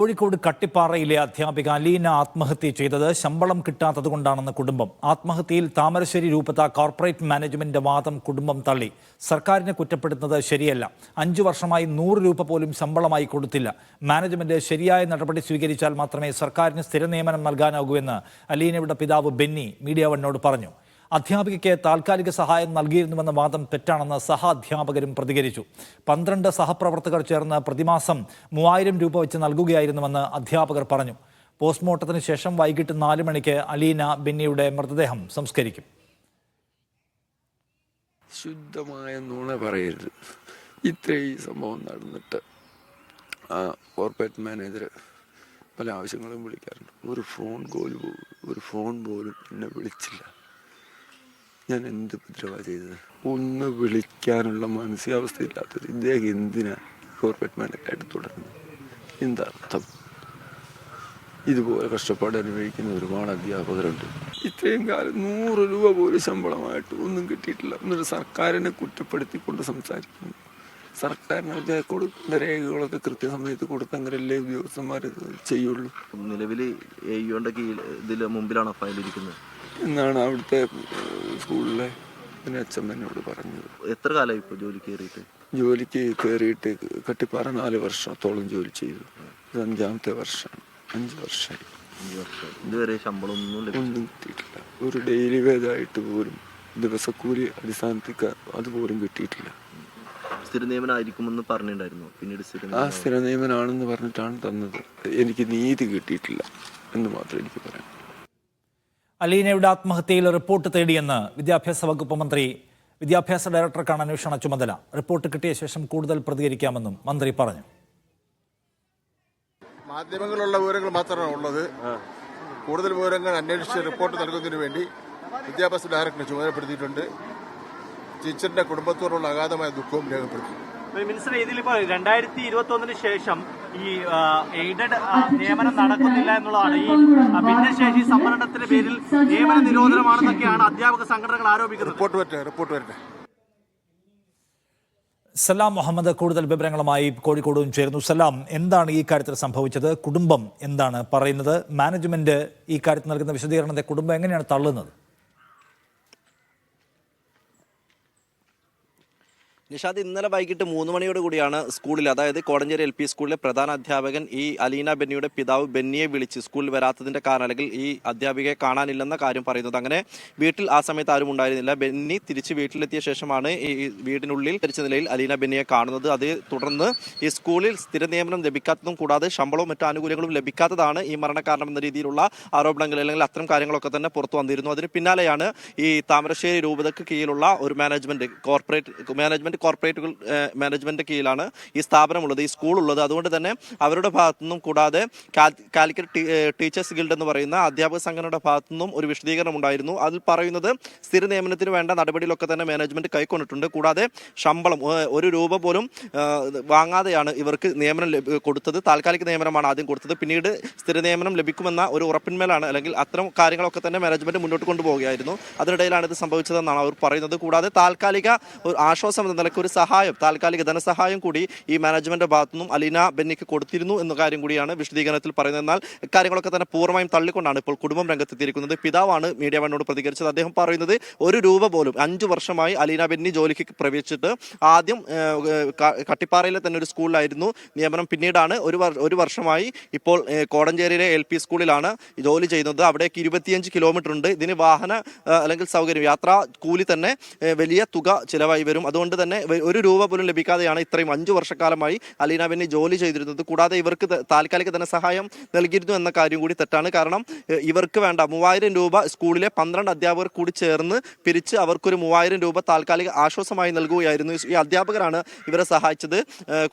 കോഴിക്കോട് കട്ടിപ്പാറയിലെ അധ്യാപിക അലീന ആത്മഹത്യ ചെയ്തത് ശമ്പളം കിട്ടാത്തതുകൊണ്ടാണെന്ന് കുടുംബം. ആത്മഹത്യയിൽ താമരശ്ശേരി രൂപത കോർപ്പറേറ്റ് മാനേജ്മെന്റ് വാദം കുടുംബം തള്ളി. സർക്കാരിനെ കുറ്റപ്പെടുത്തുന്നത് ശരിയല്ല. 5 വർഷമായി 100 രൂപ പോലും ശമ്പളമായി കൊടുത്തില്ല. മാനേജ്മെന്റ് ശരിയായ നടപടി സ്വീകരിച്ചാൽ മാത്രമേ സർക്കാരിന് സ്ഥിര നിയമനം നൽകാനാകൂ എന്ന് അലീനയുടെ പിതാവ് ബെന്നി മീഡിയ വണ്ണോട് പറഞ്ഞു. അധ്യാപികയ്ക്ക് താൽക്കാലിക സഹായം നൽകിയിരുന്നുവെന്ന വാദം തെറ്റാണെന്ന് സഹ അധ്യാപകരും പ്രതികരിച്ചു. 12 സഹപ്രവർത്തകർ ചേർന്ന് പ്രതിമാസം 3000 രൂപ വെച്ച് നൽകുകയായിരുന്നുവെന്ന് അധ്യാപകർ പറഞ്ഞു. പോസ്റ്റ്മോർട്ടത്തിന് ശേഷം വൈകിട്ട് 4 മണിക്ക് അലീന ബെന്നിയുടെ മൃതദേഹം സംസ്കരിക്കും. ശുദ്ധമായ നുണ പറയരുത്. ഇത്രയും സംഭവം നടന്നിട്ട് കോർപ്പറേറ്റ് മാനേജർ പല ആവശ്യങ്ങളും വിളിക്കാറുണ്ട്. ഒരു ഫോൺ പോലും എന്നെ വിളിച്ചില്ല. ഞാൻ എന്ത് ഉപദ്രവമാണ് ചെയ്തത്? ഒന്ന് വിളിക്കാനുള്ള മാനസികാവസ്ഥയില്ലാത്തത് ഇദ്ദേഹം എന്തിനാ കോർപ്പറേറ്റ് മാനേജറായിട്ട് തുടരുന്നത്? എന്താ അർത്ഥം? ഇതുപോലെ കഷ്ടപ്പാട് അനുഭവിക്കുന്ന ഒരുപാട് അധ്യാപകരുണ്ട്. ഇത്രയും കാലം 100 രൂപ പോലും ശമ്പളമായിട്ട് ഒന്നും കിട്ടിയിട്ടില്ല. എന്നിട്ട് സർക്കാരിനെ കുറ്റപ്പെടുത്തിക്കൊണ്ട് സംസാരിക്കുന്നു. സർക്കാരിന് കൊടുക്കുന്ന രേഖകളൊക്കെ കൃത്യസമയത്ത് കൊടുത്തങ്ങനല്ലേ ഉദ്യോഗസ്ഥന്മാർ ചെയ്യുള്ളൂ. നിലവിൽ ഇതിൽ മുമ്പിലാണ് ഫയൽ ഇരിക്കുന്നത് എന്നാണ് അവിടുത്തെ സ്കൂളിലെ അച്ഛൻ എന്നോട് പറഞ്ഞത്. എത്ര കാലമായി ഇപ്പോൾ ജോലിക്ക് കയറിയിട്ട് കട്ടിപ്പാറ 4 വർഷത്തോളം ജോലി ചെയ്തു. ഇത് 5ാമത്തെ വർഷമാണ്. 5 വർഷമായി. ഇതുവരെ ശമ്പളം ഒന്നും കിട്ടിയിട്ടില്ല. ഒരു ഡെയിലി വേജായിട്ട് പോലും ദിവസക്കൂലി അടിസ്ഥാനത്തിൽ അതുപോലും കിട്ടിയിട്ടില്ല. സ്ഥിര നിയമനമായിരിക്കുമെന്ന് പറഞ്ഞിട്ടുണ്ടായിരുന്നു. പിന്നീട് സ്ഥിര നിയമനാണെന്ന് പറഞ്ഞിട്ടാണ് തന്നത്. എനിക്ക് നീതി കിട്ടിയിട്ടില്ല എന്ന് മാത്രമേ എനിക്ക് പറയാം. അലീനയുടെ ആത്മഹത്യയിൽ റിപ്പോർട്ട് തേടിയെന്ന് വിദ്യാഭ്യാസ വകുപ്പ് മന്ത്രി. വിദ്യാഭ്യാസ ഡയറക്ടർക്കാണ് അന്വേഷണ ചുമതല. റിപ്പോർട്ട് കിട്ടിയ ശേഷം കൂടുതൽ പ്രതികരിക്കാമെന്നും മന്ത്രി പറഞ്ഞു. മാധ്യമങ്ങളുള്ള വിവരങ്ങൾ മാത്രമാണ് ഉള്ളത്. കൂടുതൽ വിവരങ്ങൾ അന്വേഷിച്ച് റിപ്പോർട്ട് നൽകുന്നതിന് വേണ്ടി വിദ്യാഭ്യാസ ഡയറക്ടറെ ചുമതലപ്പെടുത്തിയിട്ടുണ്ട്. ടീച്ചറിന്റെ കുടുംബത്തോടുള്ള അഗാധമായ ദുഃഖവും രേഖപ്പെടുത്തി. മിനിസ്റ്റർ, ഇതിലിപ്പോ 2021 ശേഷം ഈ എയ്ഡഡ് നിയമനം നടക്കുന്നില്ല എന്നുള്ളതാണ്. ഈ ഭിന്നശേഷി സംവരണത്തിന്റെ പേരിൽ നിയമന നിരോധനമാണെന്നൊക്കെയാണ് അധ്യാപക സംഘടനകൾ ആരോപിക്കുന്നത്. റിപ്പോർട്ട് വരട്ടെ. സലാം മുഹമ്മദ് കൂടുതൽ വിവരങ്ങളുമായി കോഴിക്കോടും ചേർന്നു. സലാം, എന്താണ് ഈ കാര്യത്തിൽ സംഭവിച്ചത്? കുടുംബം എന്താണ് പറയുന്നത്? മാനേജ്മെന്റ് ഈ കാര്യത്തിൽ നൽകുന്ന വിശദീകരണത്തെ കുടുംബം എങ്ങനെയാണ് തള്ളുന്നത്? നിഷാദ്, ഇന്നലെ വൈകിട്ട് 3 മണിയോട് കൂടിയാണ് സ്കൂളിൽ, അതായത് കോടഞ്ചേരി LP സ്കൂളിലെ പ്രധാന അധ്യാപകൻ ഈ അലീന ബെന്നിയുടെ പിതാവ് ബെന്നിയെ വിളിച്ച് സ്കൂളിൽ വരാത്തതിന്റെ കാരണം, അല്ലെങ്കിൽ ഈ അധ്യാപികയെ കാണാനില്ലെന്ന കാര്യം പറയുന്നത്. അങ്ങനെ വീട്ടിൽ ആ സമയത്ത് ആരും ഉണ്ടായിരുന്നില്ല. ബെന്നി തിരിച്ച് വീട്ടിലെത്തിയ ശേഷമാണ് ഈ വീടിനുള്ളിൽ ധരിച്ച നിലയിൽ അലീന ബെന്നിയെ കാണുന്നത്. അത് തുടർന്ന് ഈ സ്കൂളിൽ സ്ഥിര നിയമനം ലഭിക്കാത്തതും കൂടാതെ ശമ്പളവും മറ്റു ആനുകൂല്യങ്ങളും ലഭിക്കാത്തതാണ് ഈ മരണകാരണം എന്ന രീതിയിലുള്ള ആരോപണങ്ങൾ, അല്ലെങ്കിൽ അത്തരം കാര്യങ്ങളൊക്കെ തന്നെ പുറത്തു വന്നിരുന്നു. അതിന് പിന്നാലെയാണ് ഈ താമരശ്ശേരി രൂപതയ്ക്ക് കീഴിലുള്ള ഒരു കോർപ്പറേറ്റുകൾ മാനേജ്മെന്റ് കീഴിലാണ് ഈ സ്ഥാപനമുള്ളത്, ഈ സ്കൂളുള്ളത്. അതുകൊണ്ട് തന്നെ അവരുടെ ഭാഗത്തുനിന്നും കൂടാതെ കാലിക്കറ്റ് ടീച്ചേഴ്സ് ഗിൽഡ് എന്ന് പറയുന്ന അധ്യാപക സംഘടനയുടെ ഭാഗത്തുനിന്നും ഒരു വിശദീകരണം ഉണ്ടായിരുന്നു. അതിൽ പറയുന്നത് സ്ഥിര നിയമനത്തിന് വേണ്ട നടപടികളൊക്കെ തന്നെ മാനേജ്മെന്റ് കൈക്കൊണ്ടിട്ടുണ്ട്. കൂടാതെ ശമ്പളം 1 രൂപ പോലും വാങ്ങാതെയാണ് ഇവർക്ക് നിയമനം കൊടുത്തത്. താൽക്കാലിക നിയമനമാണ് ആദ്യം കൊടുത്തത്. പിന്നീട് സ്ഥിര നിയമനം ലഭിക്കുമെന്ന ഒരു ഉറപ്പിന്മേലാണ്, അല്ലെങ്കിൽ അത്തരം കാര്യങ്ങളൊക്കെ തന്നെ മാനേജ്മെന്റ് മുന്നോട്ട് കൊണ്ടുപോവുകയായിരുന്നു. അതിനിടയിലാണ് ഇത് സംഭവിച്ചതെന്നാണ് അവർ പറയുന്നത്. കൂടാതെ താൽക്കാലിക ഒരു ആശ്വാസം എന്ന നിലയ്ക്ക് ഒരു സഹായം, താൽക്കാലിക ധനസഹായം കൂടി ഈ മാനേജ്മെന്റ് ഭാഗത്തുനിന്നും അലീന ബെന്നിക്ക് കൊടുത്തിരുന്നു എന്ന കാര്യം കൂടിയാണ് വിശദീകരണത്തിൽ പറയുന്നത്. എന്നാൽ ഇക്കാര്യങ്ങളൊക്കെ തന്നെ പൂർണ്ണമായും തള്ളിക്കൊണ്ടാണ് ഇപ്പോൾ കുടുംബം രംഗത്തെത്തിയിരിക്കുന്നത്. പിതാവാണ് മീഡിയ വണ്ണോട് പ്രതികരിച്ചത്. അദ്ദേഹം പറയുന്നത് 1 രൂപ പോലും 5 വർഷമായി അലീന ബെന്നി ജോലിക്ക് പ്രവേശിച്ചിട്ട് ആദ്യം കട്ടിപ്പാറയിലെ തന്നെ ഒരു സ്കൂളിലായിരുന്നു നിയമനം. പിന്നീടാണ് ഒരു വർഷമായി ഇപ്പോൾ കോടഞ്ചേരിയിലെ LP സ്കൂളിലാണ് ജോലി ചെയ്യുന്നത്. അവിടേക്ക് 25 കിലോമീറ്റർ ഉണ്ട്. ഇതിന് വാഹന അല്ലെങ്കിൽ സൗകര്യം, യാത്രാ കൂലി തന്നെ വലിയ തുക ചിലവായി വരും. അതുകൊണ്ട് തന്നെ 1 രൂപ പോലും ലഭിക്കാതെയാണ് ഇത്രയും 5 വർഷക്കാലമായി അലീന ബെന്നി ജോലി ചെയ്തിരുന്നത്. കൂടാതെ ഇവർക്ക് താൽക്കാലിക ധനസഹായം നൽകിയിരുന്നു എന്ന കാര്യം കൂടി തെറ്റാണ്. കാരണം ഇവർക്ക് വേണ്ട 3000 രൂപ സ്കൂളിലെ 12 അധ്യാപകർ കൂടി ചേർന്ന് പിരിച്ച് അവർക്കൊരു 3000 രൂപ താൽക്കാലിക ആശ്വാസമായി നൽകുകയായിരുന്നു. ഈ അധ്യാപകരാണ് ഇവരെ സഹായിച്ചത്.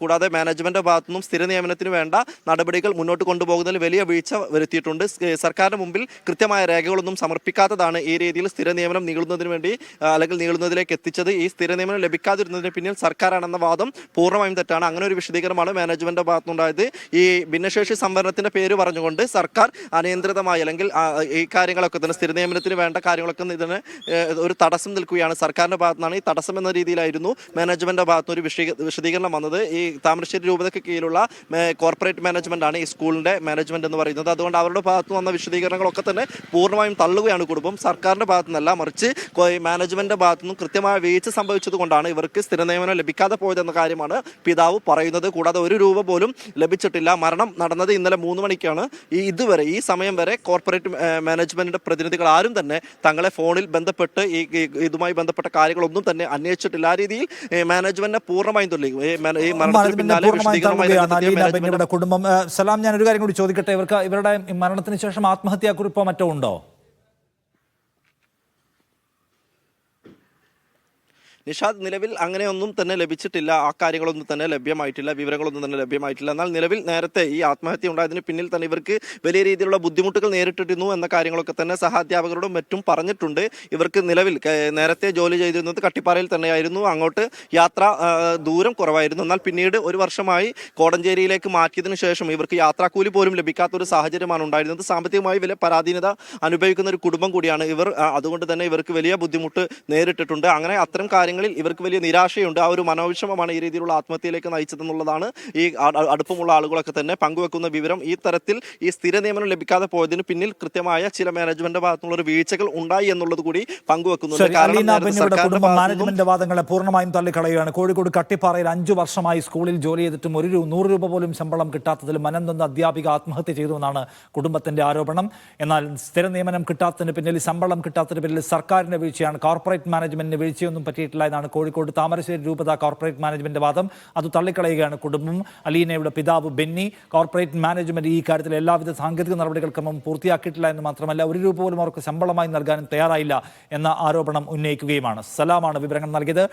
കൂടാതെ മാനേജ്മെന്റ് ഭാഗത്തുനിന്നും സ്ഥിര നിയമനത്തിന് വേണ്ട നടപടികൾ മുന്നോട്ട് കൊണ്ടുപോകുന്നതിൽ വലിയ വീഴ്ച വരുത്തിയിട്ടുണ്ട്. സർക്കാരിന് മുമ്പിൽ കൃത്യമായ രേഖകളൊന്നും സമർപ്പിക്കാത്തതാണ് ഈ രീതിയിൽ സ്ഥിര നിയമനം നീളുന്നതിന് വേണ്ടി, അല്ലെങ്കിൽ നീളുന്നതിലേക്ക് എത്തിച്ചത്. ഈ സ്ഥിര നിയമനം ലഭിക്കാതിരുന്ന നഷ്ടപ്പെടുന്നതിന് പിന്നിൽ സർക്കാരാണെന്ന വാദം പൂർണ്ണമായും തെറ്റാണ്. അങ്ങനെ ഒരു വിശദീകരണമാണ് മാനേജ്മെന്റിന്റെ ഭാഗത്തുനിന്നുണ്ടായത്. ഈ ഭിന്നശേഷി സംവരണത്തിന്റെ പേര് പറഞ്ഞുകൊണ്ട് സർക്കാർ അനിയന്ത്രിതമായി അല്ലെങ്കിൽ ഈ കാര്യങ്ങളൊക്കെ തന്നെ സ്ഥിര നിയമനത്തിന് വേണ്ട കാര്യങ്ങളൊക്കെ ഇതിന് ഒരു തടസ്സം നിൽക്കുകയാണ്. സർക്കാരിന്റെ ഭാഗത്തുനിന്നാണ് ഈ തടസ്സം എന്ന രീതിയിലായിരുന്നു മാനേജ്മെന്റിന്റെ ഭാഗത്തുനിന്ന് ഒരു വിശദീകരണം വന്നത്. ഈ താമരശ്ശേരി രൂപതയ്ക്ക് കീഴിലുള്ള കോർപ്പറേറ്റ് മാനേജ്മെന്റ് ആണ് ഈ സ്കൂളിന്റെ മാനേജ്മെന്റ് എന്ന് പറയുന്നത്. അതുകൊണ്ട് അവരുടെ ഭാഗത്ത് വന്ന വിശദീകരണങ്ങളൊക്കെ തന്നെ പൂർണ്ണമായും തള്ളുകയാണ് കുടുംബം. സർക്കാരിന്റെ ഭാഗത്തു നിന്നല്ല, മറിച്ച് മാനേജ്മെന്റിന്റെ ഭാഗത്തു നിന്നും കൃത്യമായ വീഴ്ച സംഭവിച്ചത് കൊണ്ടാണ് ഇവർക്ക് സ്ഥിര നിയമനം ലഭിക്കാതെ പോയതെന്ന കാര്യമാണ് പിതാവ് പറയുന്നത്. കൂടാതെ ഒരു രൂപ പോലും ലഭിച്ചിട്ടില്ല. മരണം നടന്നത് ഇന്നലെ 3 മണിക്കാണ്. ഇതുവരെ ഈ സമയം വരെ കോർപ്പറേറ്റ് മാനേജ്മെന്റിന്റെ പ്രതിനിധികൾ ആരും തന്നെ തങ്ങളെ ഫോണിൽ ബന്ധപ്പെട്ട് ഇതുമായി ബന്ധപ്പെട്ട കാര്യങ്ങളൊന്നും തന്നെ അന്വേഷിച്ചിട്ടില്ല. ആ രീതിയിൽ മാനേജ്മെന്റിനെ പൂർണ്ണമായും തള്ളി. ഈ മരണത്തിന് പിന്നാലെ കുടുംബം. സലാം, ഞാൻ ഒരു കാര്യം കൂടി ചോദിക്കട്ടെ. ഇവരുടെ മരണത്തിന് ശേഷം ആത്മഹത്യാക്കുറിപ്പോ മറ്റോ ഉണ്ടോ? നിഷാദ്, നിലവിൽ അങ്ങനെയൊന്നും തന്നെ ലഭിച്ചിട്ടില്ല. ആ കാര്യങ്ങളൊന്നും തന്നെ ലഭ്യമായിട്ടില്ല, വിവരങ്ങളൊന്നും തന്നെ ലഭ്യമായിട്ടില്ല. എന്നാൽ നിലവിൽ നേരത്തെ ഈ ആത്മഹത്യ ഉണ്ടായതിന് പിന്നിൽ തന്നെ ഇവർക്ക് വലിയ രീതിയിലുള്ള ബുദ്ധിമുട്ടുകൾ നേരിട്ടിരുന്നു എന്ന കാര്യങ്ങളൊക്കെ തന്നെ സഹാധ്യാപകരോടും മറ്റും പറഞ്ഞിട്ടുണ്ട്. ഇവർക്ക് നിലവിൽ നേരത്തെ ജോലി ചെയ്തിരുന്നത് കട്ടിപ്പാറയിൽ തന്നെയായിരുന്നു. അങ്ങോട്ട് യാത്ര ദൂരം കുറവായിരുന്നു. എന്നാൽ പിന്നീട് 1 വർഷമായി കോടഞ്ചേരിയിലേക്ക് മാറ്റിയതിനു ശേഷം ഇവർക്ക് യാത്രാക്കൂലി പോലും ലഭിക്കാത്ത ഒരു സാഹചര്യമാണ് ഉണ്ടായിരുന്നത്. സാമ്പത്തികമായി വലിയ പരാധീനത അനുഭവിക്കുന്ന ഒരു കുടുംബം കൂടിയാണ് ഇവർ. അതുകൊണ്ട് തന്നെ ഇവർക്ക് വലിയ ബുദ്ധിമുട്ട് നേരിട്ടിട്ടുണ്ട്. അങ്ങനെ അത്തരം കാര്യങ്ങൾ ഇവർക്ക് വലിയ നിരാശയുണ്ട്. ആ ഒരു മനോവിഷമമാണ് ഈ രീതിയിലുള്ള ആത്മഹത്യയിലേക്ക് നയിച്ചതെന്നുള്ളതാണ് ഈ അടുപ്പമുള്ള ആളുകളൊക്കെ തന്നെ പങ്കുവെക്കുന്ന വിവരം. ഈ തരത്തിൽ ഈ സ്ഥിര നിയമനം ലഭിക്കാതെ പോയതിന് പിന്നിൽ കൃത്യമായ ചില മാനേജ്മെന്റ് ഭാഗത്തുള്ള ഒരു വീഴ്ചകൾ ഉണ്ടായി എന്നുള്ളത് കൂടി പങ്കുവെക്കുന്നുണ്ട്. മാനേജ്മെന്റ് വാദങ്ങളെ പൂർണ്ണമായും തള്ളിക്കളയുകയാണ്. കോഴിക്കോട് കട്ടിപ്പാറയിൽ 5 വർഷമായി സ്കൂളിൽ ജോലി ചെയ്തിട്ടും 100 രൂപ പോലും ശമ്പളം കിട്ടാത്തതിൽ മനംനൊന്ന അധ്യാപിക ആത്മഹത്യ ചെയ്തുവെന്നാണ് കുടുംബത്തിന്റെ ആരോപണം. എന്നാൽ സ്ഥിര നിയമനം കിട്ടാത്തതിന് പിന്നിൽ, ശമ്പളം കിട്ടാത്തതിന് പിന്നിൽ സർക്കാരിന്റെ വീഴ്ചയാണ്, കോർപ്പറേറ്റ് മാനേജ്മെന്റിന് വീഴ്ചയൊന്നും പറ്റിയിട്ടില്ല എന്നാണ് കോഴിക്കോട് താമരശ്ശേരി രൂപത കോർപ്പറേറ്റ് മാനേജ്മെന്റ് വാദം. അത് തള്ളിക്കളയുകയാണ് കുടുംബം. അലീനയുടെ പിതാവ് ബെന്നി, കോർപ്പറേറ്റ് മാനേജ്മെന്റ് ഈ കാര്യത്തിൽ എല്ലാവിധ സാങ്കേതിക നടപടികൾക്കും പൂർത്തിയാക്കിയിട്ടില്ല എന്ന് മാത്രമല്ല 1 രൂപ പോലും അവർക്ക് ശമ്പളമായി നൽകാനും തയ്യാറായില്ല എന്ന ആരോപണം ഉന്നയിക്കുകയുമാണ്. സലാമാണ് വിവരങ്ങൾ നൽകിയത്.